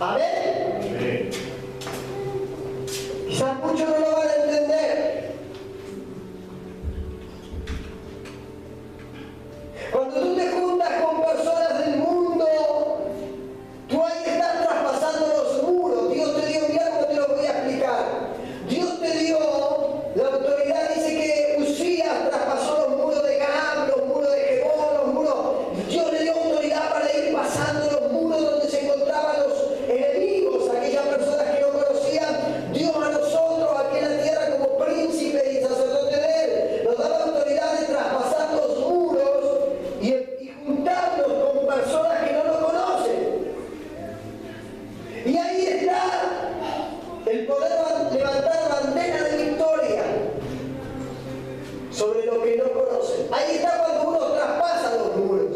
Amén. Sí. Quizás muchos no lo van a entender. Cuando tú te juntas con personas del mundo, tú ahí estás traspasando los muros. Dios te dio, mira cómo te lo voy a explicar. Dios te dio la autoridad, dice que Usías traspasó los muros de Gab, los muros de Jebón, los muros. Dios le dio autoridad para ir pasando los muros donde se encontraban los enemigos, aquellas personas que no conocían. Dios a nosotros aquí en la tierra como príncipes y sacerdotes de Él nos da la autoridad de traspasar los muros y juntarnos con personas que no nos conocen. Y ahí está el poder levantar bandera de victoria sobre lo que no conocen. Ahí está cuando uno traspasa los muros.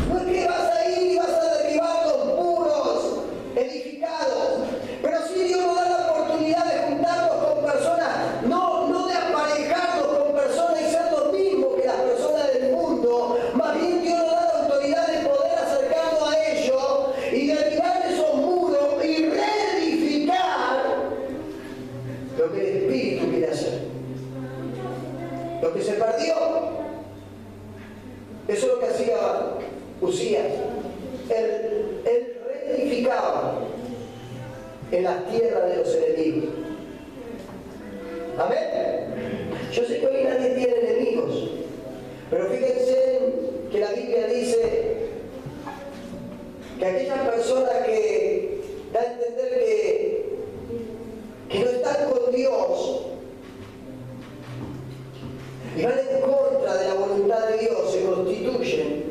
No es que vas a ir y vas a derribar los muros edificados, pero sí Dios nos da la oportunidad de juntarnos con personas, no de aparejarnos con personas y ser los mismos que las personas del mundo, más bien Dios nos da la autoridad de poder acercarnos a ellos y derribar esos muros y reedificar lo que el Espíritu quiere hacer. Lo que se perdió, eso es lo que hacía Usías. Él reedificaba en las tierras de los enemigos. Amén. Yo sé que hoy nadie tiene enemigos, pero fíjense que la Biblia dice que aquellas personas que da a entender que no están con Dios y van en contra de la voluntad de Dios, se constituyen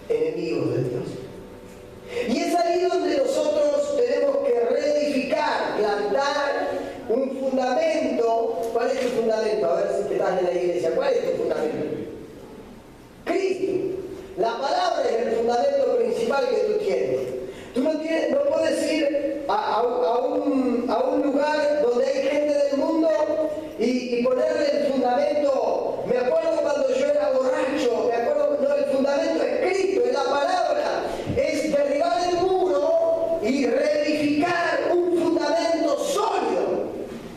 enemigos de Dios. Y es ahí donde nosotros tenemos que reedificar, plantar un fundamento. ¿Cuál es tu fundamento? A ver si te estás en la iglesia. ¿Cuál es tu fundamento? Cristo. La palabra es el fundamento principal que tú tienes. Tú no puedes ir a un lugar donde hay gente del mundo y ponerle el fundamento. Me acuerdo cuando yo era borracho, el fundamento es Cristo, es la palabra, es derribar el muro y reedificar un fundamento sólido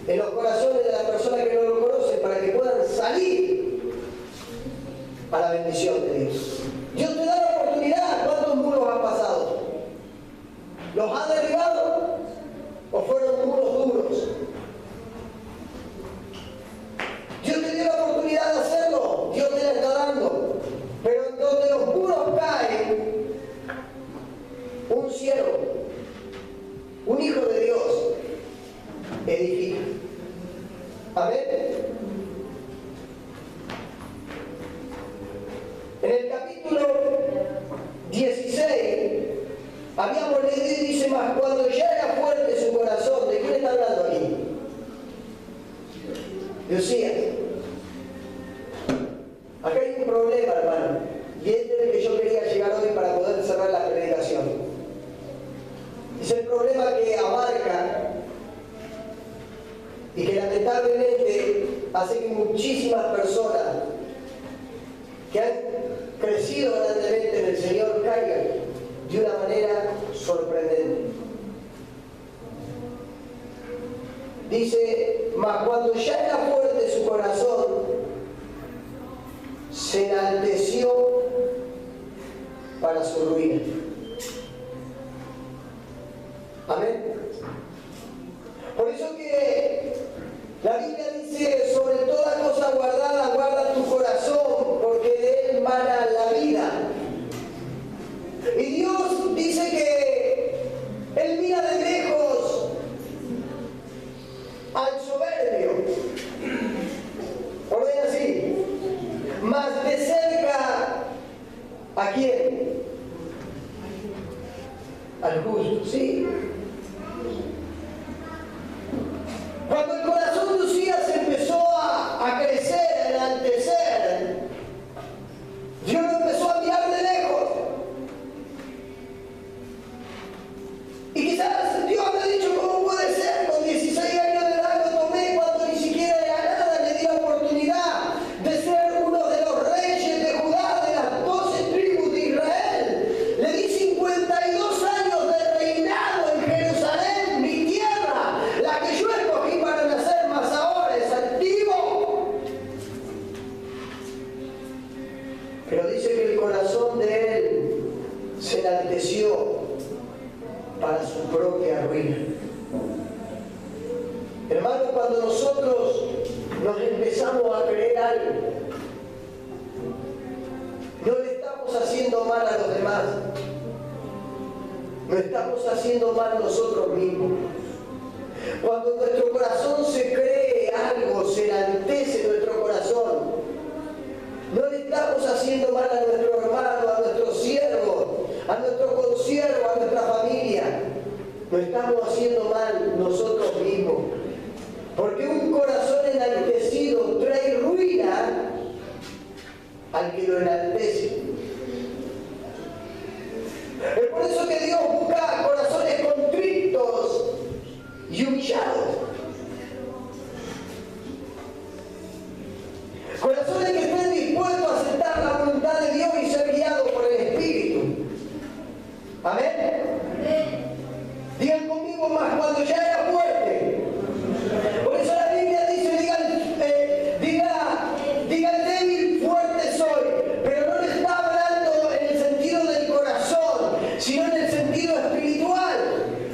en los corazones de las personas que no lo conocen para que puedan salir a la bendición de Dios. Dios te da la oportunidad. ¿Cuántos muros han pasado? ¿Los ha derribado o fueron muros duros? Dios te dio la oportunidad de hacerlo, Dios te la está dando. Pero en donde los muros caen, un siervo, un hijo de Dios, edifica. Amén. En el capítulo 16 habíamos leído y dice más, cuando ya era fuerte su corazón. ¿De quién está hablando aquí? De Usías. Acá hay un problema, hermano, y este es el que yo quería llegar hoy para poder cerrar la predicación. Es el problema que abarca y que lamentablemente hace que muchísimas personas que han crecido grandemente en el Señor caigan de una manera sorprendente. dice, mas cuando ya era fuerte su corazón, se enalteció para su ruina. Amén. Por eso que la Biblia dice, sobre toda cosa guardada, guarda tu corazón, porque de él mana la vida. Y Dios dice que Él mira de lejos al soberbio. Ordena así. Más de cerca, ¿a quién? Al justo, sí. Cuando el corazón de Usías empezó a crecer, a enaltecer, Dios lo empezó a mirar de lejos. Y quizás Dios me ha dicho, ¿cómo puede ser? Con 16 años de edad lo tomé cuando ni siquiera era nada, le di la oportunidad de ser uno de los reyes de Judá, de las 12 tribus de Israel. Le di 52 años de reinado en Jerusalén, mi tierra, la que yo escogí para nacer, más ahora es altivo. Pero dice que el corazón de él se enalteció para su propia ruina. Hermano, cuando nosotros nos empezamos a creer algo, no le estamos haciendo mal a los demás, no estamos haciendo mal nosotros mismos. Cuando nuestro corazón se cree algo, se enaltece nuestro corazón, no le estamos haciendo mal a nuestro hermano, a nuestro siervo, a nuestro consiervo, a nuestra familia. Lo estamos haciendo mal nosotros mismos. Porque un corazón enaltecido trae ruina al que lo enaltece. Es por eso que Dios busca corazones contritos y humillados. Corazones que estén dispuestos a aceptar la voluntad de Dios y ser guiados por el Espíritu. Amén. Digan conmigo, más cuando ya era fuerte. Por eso la Biblia dice, diga el débil, fuerte soy. Pero no le está hablando en el sentido del corazón, sino en el sentido espiritual.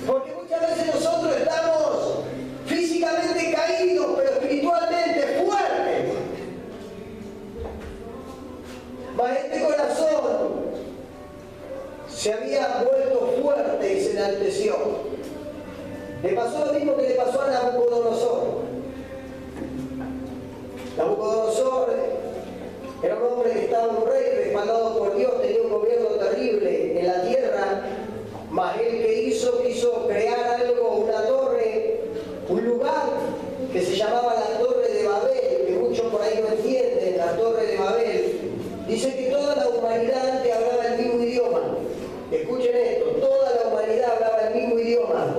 Porque muchas veces nosotros estamos físicamente caídos, pero espiritualmente fuertes. Mas este corazón se había vuelto fuerte y se enalteció. Le pasó lo mismo que le pasó a Nabucodonosor. Nabucodonosor era un hombre que estaba un rey respaldado por Dios, tenía un gobierno terrible en la tierra, mas él que quiso crear algo, una torre, un lugar que se llamaba la Torre de Babel, que muchos por ahí no entienden, la Torre de Babel. Dice que toda la humanidad antes hablaba el mismo idioma. Escuchen esto, toda la humanidad hablaba el mismo idioma.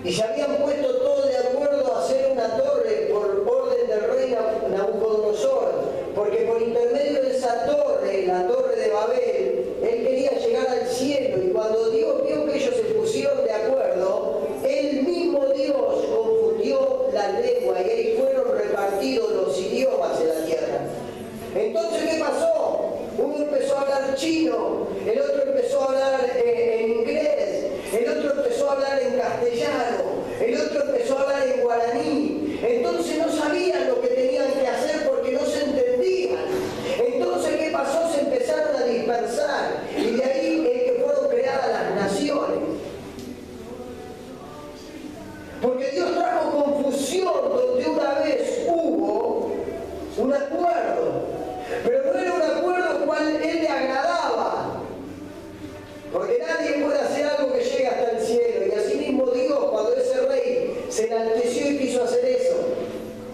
Y se habían puesto todos de acuerdo a hacer una torre por orden del rey Nabucodonosor, porque por intermedio de esa torre, la Torre de Babel, él quería llegar al cielo. Y cuando Dios vio que ellos se pusieron de acuerdo, el mismo Dios confundió la lengua y ahí fueron repartidos los idiomas en la tierra. Entonces, ¿qué pasó? Uno empezó a hablar chino, el otro empezó a hablar en inglés, el otro empezó a hablar en castellano, el otro empezó a hablar en guaraní. Entonces no sabían lo que tenían que hacer porque no se entendían. Entonces, ¿qué pasó? Se empezaron a dispersar y de ahí es que fueron creadas las naciones. Porque Dios trajo confusión donde una vez hubo un acuerdo. Pero no era un acuerdo cual él le agradaba. Porque nadie puede hacer algo que llegue hasta el cielo. Y así mismo Dios, cuando ese rey se enalteció y quiso hacer eso,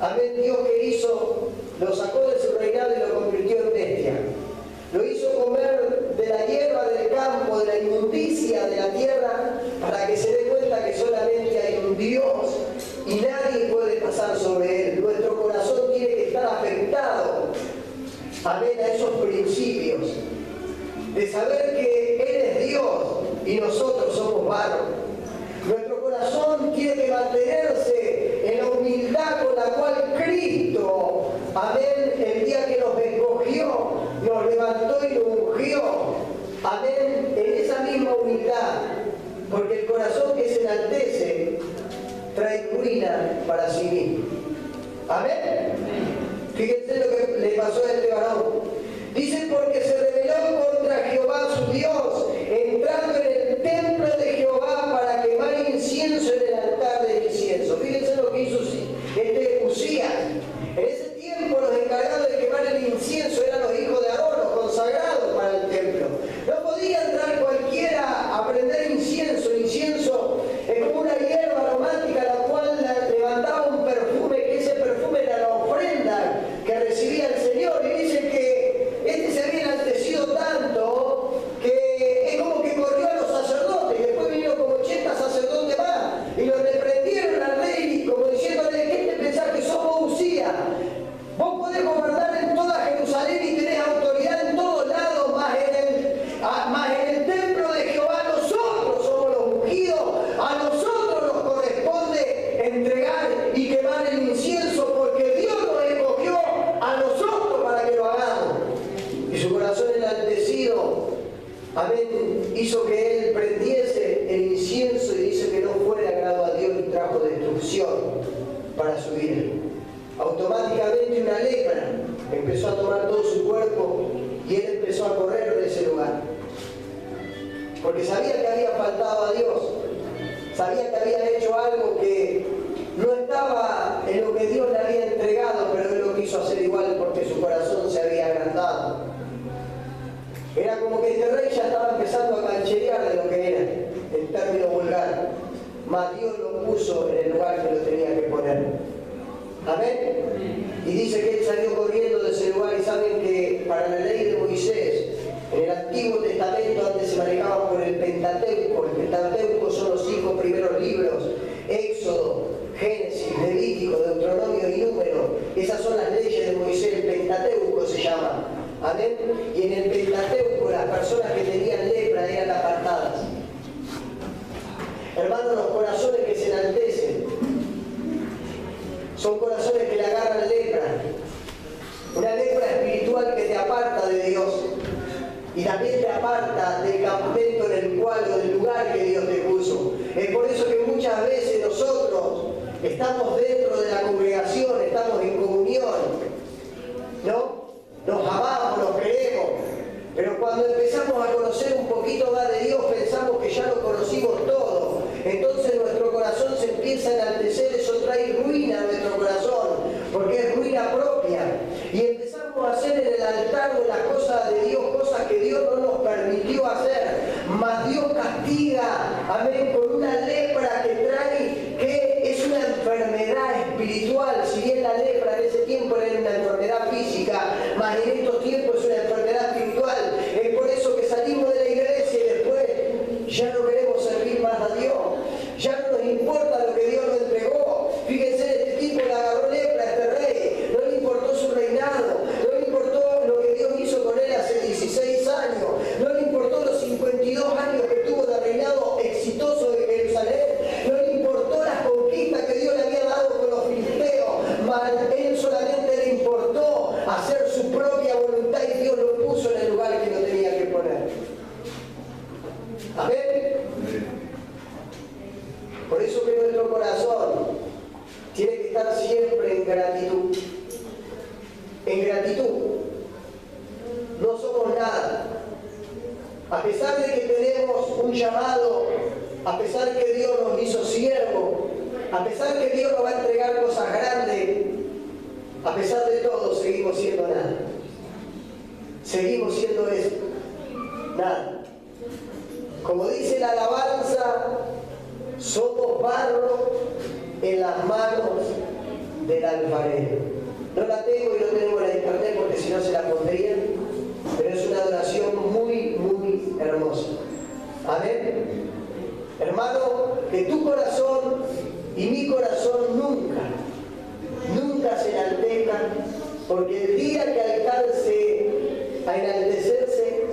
amén, Dios que hizo, lo sacó de su reinado y lo convirtió en bestia. Lo hizo comer de la hierba del campo, de la inmundicia de la tierra, para que se dé cuenta que solamente hay un Dios y nadie puede pasar sobre él. Nuestro corazón tiene que estar afectado, amén, a esos principios de saber que Él es Dios y nosotros somos barro. Nuestro corazón tiene que mantenerse amén, el día que nos escogió, nos levantó y nos ungió, amén, en esa misma humildad, porque el corazón que se enaltece trae ruina para sí mismo. Amén. Fíjense lo que le pasó a este varón. Dice, porque se rebeló contra Jehová su Dios, entrando en el templo de Jehová para quemar incienso en el altar de incienso. Fíjense lo que hizo Uzías. En ese tiempo los encargados de quemar el incienso eran los hijos de Aarón, los consagrados para el templo. No podía entrar cualquiera a prender incienso. El incienso es como una hierba aromática la cual levantaba un perfume, que ese perfume era la ofrenda que recibía el Señor. Y dice que este se había enaltecido tanto que es como que corrió a los sacerdotes, y después vinieron como 80 sacerdotes más y los reprendieron al rey, como diciéndole: ¿qué te pensás que somos, Uzías? Vos podés gobernar en toda Jerusalén y tenés autoridad en todos lados, más en el templo de Jehová nosotros somos los ungidos, a nosotros nos corresponde entregar y quemar el incienso, porque Dios nos escogió a nosotros para que lo hagamos. Y su corazón enaltecido, amén, hizo que él prendiese el incienso, y dice que no fue de agrado a Dios y trajo destrucción para su vida. Automáticamente una lepra empezó a tomar todo su cuerpo y él empezó a correr de ese lugar. Porque sabía que había faltado a Dios, sabía que había hecho algo que no estaba en lo que Dios le había entregado, pero él lo quiso hacer igual porque su corazón se había agrandado. Era como que este rey ya estaba empezando a cancherear de lo que era, en términos vulgares. Mas Dios lo puso en el lugar que lo tenía que poner. Amén. Y dice que él salió corriendo de ese lugar, y saben que para la ley de Moisés, en el Antiguo Testamento antes se manejaba por el Pentateuco. El Pentateuco son los 5 primeros libros: Éxodo, Génesis, Levítico, Deuteronomio y Número. Esas son las leyes de Moisés, el Pentateuco se llama. Amén. Y en el Pentateuco las personas que tenían lepra eran apartadas. Hermanos, los corazones que se enaltecen son corazones que le agarran lepra. Una lepra espiritual que te aparta de Dios y también te aparta del campamento en el cual, o del lugar que Dios te puso. Es por eso que muchas veces nosotros estamos dentro de la congregación, estamos en comunión, ¿no? Nos amamos, nos queremos, pero cuando empezamos a conocer un poquito más de Dios pensamos que ya lo conocimos todo. Entonces nuestro corazón se empieza a enaltecer, eso trae ruina a nuestro corazón, porque es ruina propia. Y empezamos a hacer en el altar de las cosas de Dios, cosas que Dios no nos permitió hacer. Mas Dios castiga, amén, con una lepra que trae, que es una enfermedad espiritual. Si bien la lepra en ese tiempo era una enfermedad física, mas en estos tiempos es una enfermedad espiritual. Es por eso que salimos de la iglesia y después ya no queremos servir más a Dios. Ya no nos importa lo que Dios nos entregó. Fíjense, este tipo le agarró lepra a este rey. No le importó su reinado. No le importó lo que Dios hizo con él hace 16 años. No le importó los 52 años que tuvo de reinado exitoso de Jerusalén. No le importó las conquistas que Dios le había dado con los filisteos. Mas él solamente le importó hacer su propia voluntad, y Dios lo puso en el lugar que lo tenía que poner. Amén. Por eso que nuestro corazón tiene que estar siempre en gratitud. En gratitud. No somos nada. A pesar de que tenemos un llamado, a pesar de que Dios nos hizo siervo, a pesar de que Dios nos va a entregar cosas grandes, a pesar de todo seguimos siendo nada. Seguimos siendo eso. Nada. Como dice la alabanza, somos barro en las manos del alfarero. No la tengo y no tengo la internet porque si no se la pondría, pero es una adoración muy, muy hermosa. Amén. Hermano, que tu corazón y mi corazón nunca se enaltezcan, porque el día que alcance a enaltecerse,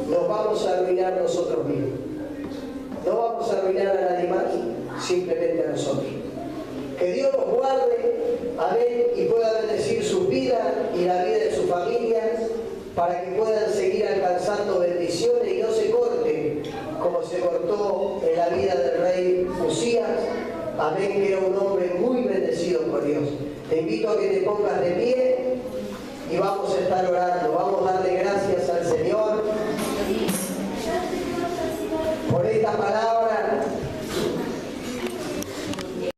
nos vamos a arruinar nosotros mismos. No vamos a arruinar a nadie más, simplemente a nosotros. Que Dios nos guarde, amén, y pueda bendecir sus vidas para que puedan seguir alcanzando bendiciones y no se corte como se cortó en la vida del rey Usías. Amén, que era un hombre muy bendecido por Dios. Te invito a que te pongas de pie y vamos a estar orando.